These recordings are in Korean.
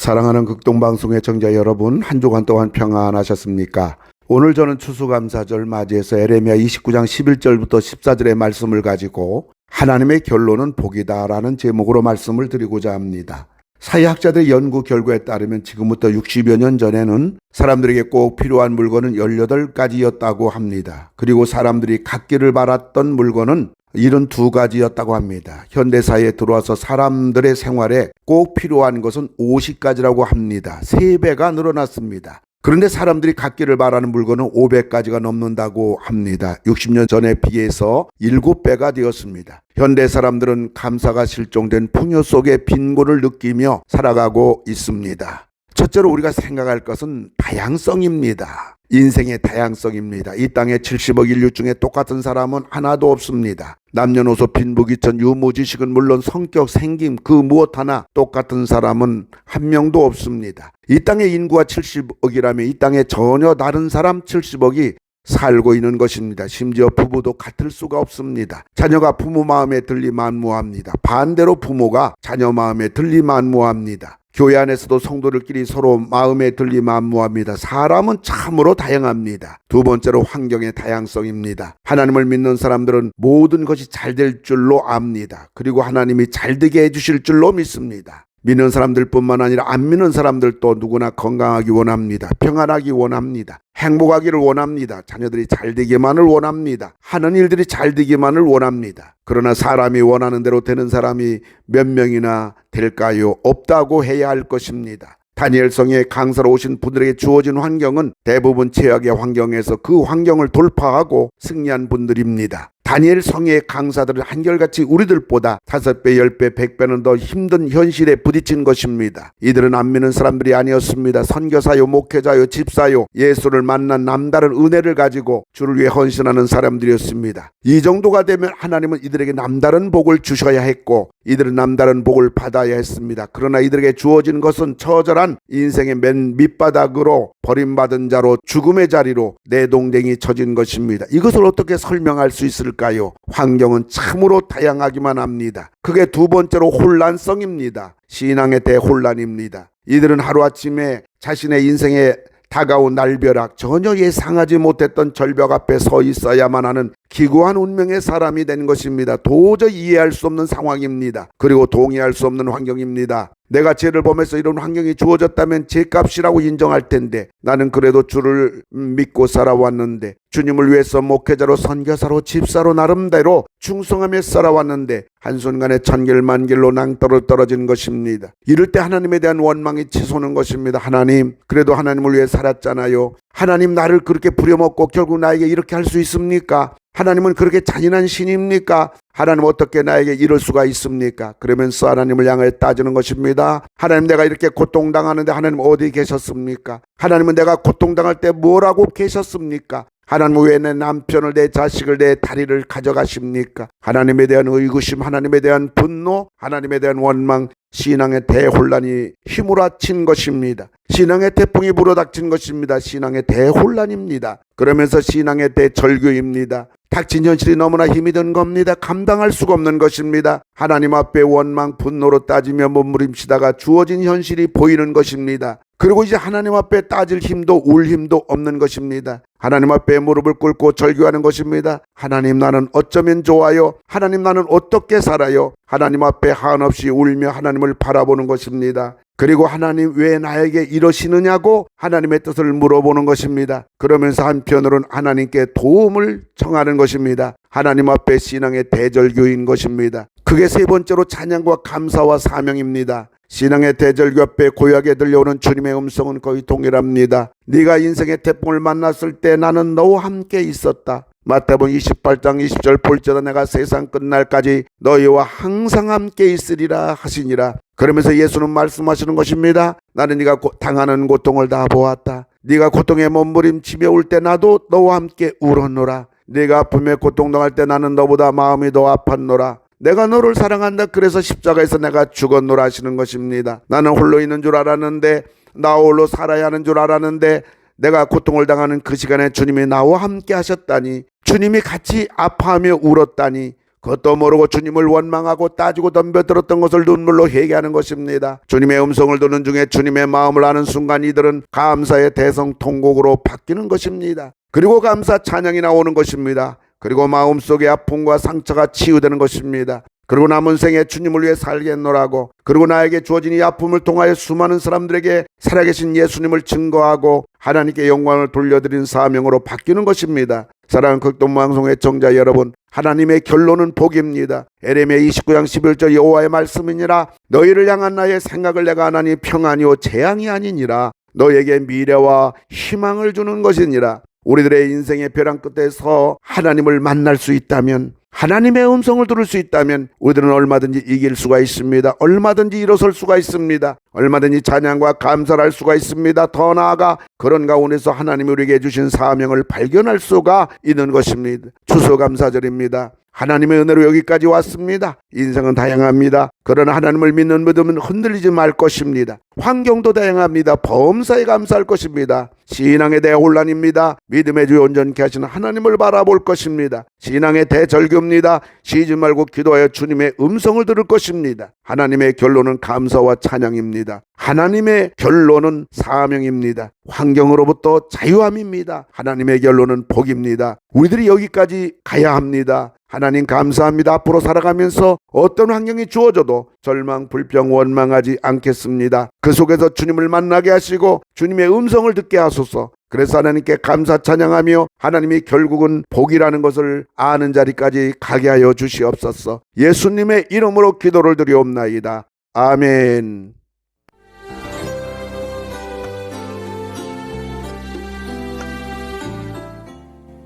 사랑하는 극동방송의 청자 여러분, 한 주간 동안 평안하셨습니까? 오늘 저는 추수감사절 맞이해서 에레미야 29장 11절부터 14절의 말씀을 가지고 하나님의 결론은 복이다라는 제목으로 말씀을 드리고자 합니다. 사회학자들의 연구 결과에 따르면 지금부터 60여 년 전에는 사람들에게 꼭 필요한 물건은 18가지였다고 합니다. 그리고 사람들이 갖기를 바랐던 물건은 72가지였다고 합니다. 현대사회에 들어와서 사람들의 생활에 꼭 필요한 것은 50가지라고 합니다. 3배가 늘어났습니다. 그런데 사람들이 갖기를 바라는 물건은 500가지가 넘는다고 합니다. 60년 전에 비해서 7배가 되었습니다. 현대 사람들은 감사가 실종된 풍요 속의 빈곤을 느끼며 살아가고 있습니다. 첫째로 우리가 생각할 것은 다양성입니다. 인생의 다양성입니다. 이 땅에 70억 인류 중에 똑같은 사람은 하나도 없습니다. 남녀노소 빈부귀천 유무지식은 물론 성격 생김 그 무엇 하나 똑같은 사람은 한 명도 없습니다. 이 땅의 인구가 70억이라면 이 땅에 전혀 다른 사람 70억이 살고 있는 것입니다. 심지어 부부도 같을 수가 없습니다. 자녀가 부모 마음에 들리 만무합니다. 반대로 부모가 자녀 마음에 들리 만무합니다. 교회 안에서도 성도들끼리 서로 마음에 들리 만무합니다. 사람은 참으로 다양합니다. 두 번째로 환경의 다양성입니다. 하나님을 믿는 사람들은 모든 것이 잘 될 줄로 압니다. 그리고 하나님이 잘 되게 해주실 줄로 믿습니다. 믿는 사람들뿐만 아니라 안 믿는 사람들도 누구나 건강하기 원합니다. 평안하기 원합니다. 행복하기를 원합니다. 자녀들이 잘 되기만을 원합니다. 하는 일들이 잘 되기만을 원합니다. 그러나 사람이 원하는 대로 되는 사람이 몇 명이나 될까요? 없다고 해야 할 것입니다. 다니엘성에 강사로 오신 분들에게 주어진 환경은 대부분 최악의 환경에서 그 환경을 돌파하고 승리한 분들입니다. 다니엘 성의 강사들은 한결같이 우리들보다 5배, 10배, 100배는 더 힘든 현실에 부딪힌 것입니다. 이들은 안 믿는 사람들이 아니었습니다. 선교사요, 목회자요, 집사요, 예수를 만난 남다른 은혜를 가지고 주를 위해 헌신하는 사람들이었습니다. 이 정도가 되면 하나님은 이들에게 남다른 복을 주셔야 했고 이들은 남다른 복을 받아야 했습니다. 그러나 이들에게 주어진 것은 처절한 인생의 맨 밑바닥으로 버림받은 자로 죽음의 자리로 내동댕이 쳐진 것입니다. 이것을 어떻게 설명할 수 있을까요? 환경은 참으로 다양하기만 합니다. 그게 두 번째로 혼란성입니다. 신앙의 대혼란입니다. 이들은 하루아침에 자신의 인생에 다가온 날벼락, 전혀 예상하지 못했던 절벽 앞에 서 있어야만 하는 기구한 운명의 사람이 된 것입니다. 도저히 이해할 수 없는 상황입니다. 그리고 동의할 수 없는 환경입니다. 내가 죄를 범해서 이런 환경이 주어졌다면 죄값이라고 인정할 텐데 나는 그래도 주를 믿고 살아왔는데 주님을 위해서 목회자로 선교사로 집사로 나름대로 충성하며 살아왔는데 한순간에 천길만길로 낭떠러 떨어진 것입니다. 이럴 때 하나님에 대한 원망이 치솟는 것입니다. 하나님, 그래도 하나님을 위해 살았잖아요. 하나님, 나를 그렇게 부려먹고 결국 나에게 이렇게 할 수 있습니까? 하나님은 그렇게 잔인한 신입니까? 하나님, 어떻게 나에게 이럴 수가 있습니까? 그러면서 하나님을 향해 따지는 것입니다. 하나님, 내가 이렇게 고통당하는데 하나님 어디 계셨습니까? 하나님은 내가 고통당할 때 뭐라고 계셨습니까? 하나님, 왜 내 남편을, 내 자식을, 내 다리를 가져가십니까? 하나님에 대한 의구심, 하나님에 대한 분노, 하나님에 대한 원망, 신앙의 대혼란이 휘몰아친 것입니다. 신앙의 태풍이 불어닥친 것입니다. 신앙의 대혼란입니다. 그러면서 신앙의 대절규입니다. 닥친 현실이 너무나 힘이 든 겁니다. 감당할 수가 없는 것입니다. 하나님 앞에 원망, 분노로 따지며 몸부림치다가 주어진 현실이 보이는 것입니다. 그리고 이제 하나님 앞에 따질 힘도 울 힘도 없는 것입니다. 하나님 앞에 무릎을 꿇고 절규하는 것입니다. 하나님, 나는 어쩌면 좋아요? 하나님, 나는 어떻게 살아요? 하나님 앞에 한없이 울며 하나님을 바라보는 것입니다. 그리고 하나님, 왜 나에게 이러시느냐고 하나님의 뜻을 물어보는 것입니다. 그러면서 한편으로는 하나님께 도움을 청하는 것입니다. 하나님 앞에 신앙의 대절규인 것입니다. 그게 세 번째로 찬양과 감사와 사명입니다. 신앙의 대절규 앞에 고요하게 들려오는 주님의 음성은 거의 동일합니다. 네가 인생의 태풍을 만났을 때 나는 너와 함께 있었다. 마태복음 28장 20절 볼지어다 내가 세상 끝날까지 너희와 항상 함께 있으리라 하시니라. 그러면서 예수는 말씀하시는 것입니다. 나는 네가 당하는 고통을 다 보았다. 네가 고통에 몸부림치며 울 때 나도 너와 함께 울었노라. 네가 아픔에 고통당할 때 나는 너보다 마음이 더 아팠노라. 내가 너를 사랑한다. 그래서 십자가에서 내가 죽었노라 하시는 것입니다. 나는 홀로 있는 줄 알았는데, 나 홀로 살아야 하는 줄 알았는데, 내가 고통을 당하는 그 시간에 주님이 나와 함께 하셨다니, 주님이 같이 아파하며 울었다니, 그것도 모르고 주님을 원망하고 따지고 덤벼들었던 것을 눈물로 회개하는 것입니다. 주님의 음성을 듣는 중에 주님의 마음을 아는 순간 이들은 감사의 대성통곡으로 바뀌는 것입니다. 그리고 감사 찬양이 나오는 것입니다. 그리고 마음속의 아픔과 상처가 치유되는 것입니다. 그리고 남은 생에 주님을 위해 살겠노라고, 그리고 나에게 주어진 이 아픔을 통하여 수많은 사람들에게 살아계신 예수님을 증거하고 하나님께 영광을 돌려드린 사명으로 바뀌는 것입니다. 사랑하는 극동방송의 청자 여러분, 하나님의 결론은 복입니다. 에레미야 29장 11절 여호와의 말씀이니라. 너희를 향한 나의 생각을 내가 하나니 평안이요 재앙이 아니니라. 너에게 미래와 희망을 주는 것이니라. 우리들의 인생의 벼랑 끝에서 하나님을 만날 수 있다면, 하나님의 음성을 들을 수 있다면 우리들은 얼마든지 이길 수가 있습니다. 얼마든지 일어설 수가 있습니다. 얼마든지 찬양과 감사를 할 수가 있습니다. 더 나아가 그런 가운데서 하나님이 우리에게 주신 사명을 발견할 수가 있는 것입니다. 추수감사절입니다. 하나님의 은혜로 여기까지 왔습니다. 인생은 다양합니다. 그러나 하나님을 믿는 믿음은 흔들리지 말 것입니다. 환경도 다양합니다. 범사에 감사할 것입니다. 신앙의 대혼란입니다. 믿음의 주 온전케 하시는 하나님을 바라볼 것입니다. 신앙의 대절규입니다. 쉬지 말고 기도하여 주님의 음성을 들을 것입니다. 하나님의 결론은 감사와 찬양입니다. 하나님의 결론은 사명입니다. 환경으로부터 자유함입니다. 하나님의 결론은 복입니다. 우리들이 여기까지 가야 합니다. 하나님 감사합니다. 앞으로 살아가면서 어떤 환경이 주어져도 절망, 불평, 원망하지 않겠습니다. 그 속에서 주님을 만나게 하시고 주님의 음성을 듣게 하소서. 그래서 하나님께 감사 찬양하며 하나님이 결국은 복이라는 것을 아는 자리까지 가게 하여 주시옵소서. 예수님의 이름으로 기도를 드리옵나이다. 아멘.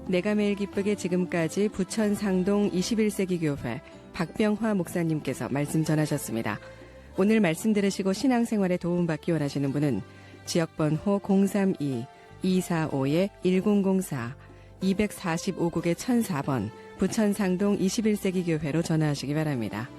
내가 매일 기쁘게 지금까지 부천 상동 21세기 교회 박병화 목사님께서 말씀 전하셨습니다. 오늘 말씀 들으시고 신앙생활에 도움받기 원하시는 분은 지역번호 032-245-1004 245국의 1004번 부천 상동 21세기 교회로 전화하시기 바랍니다.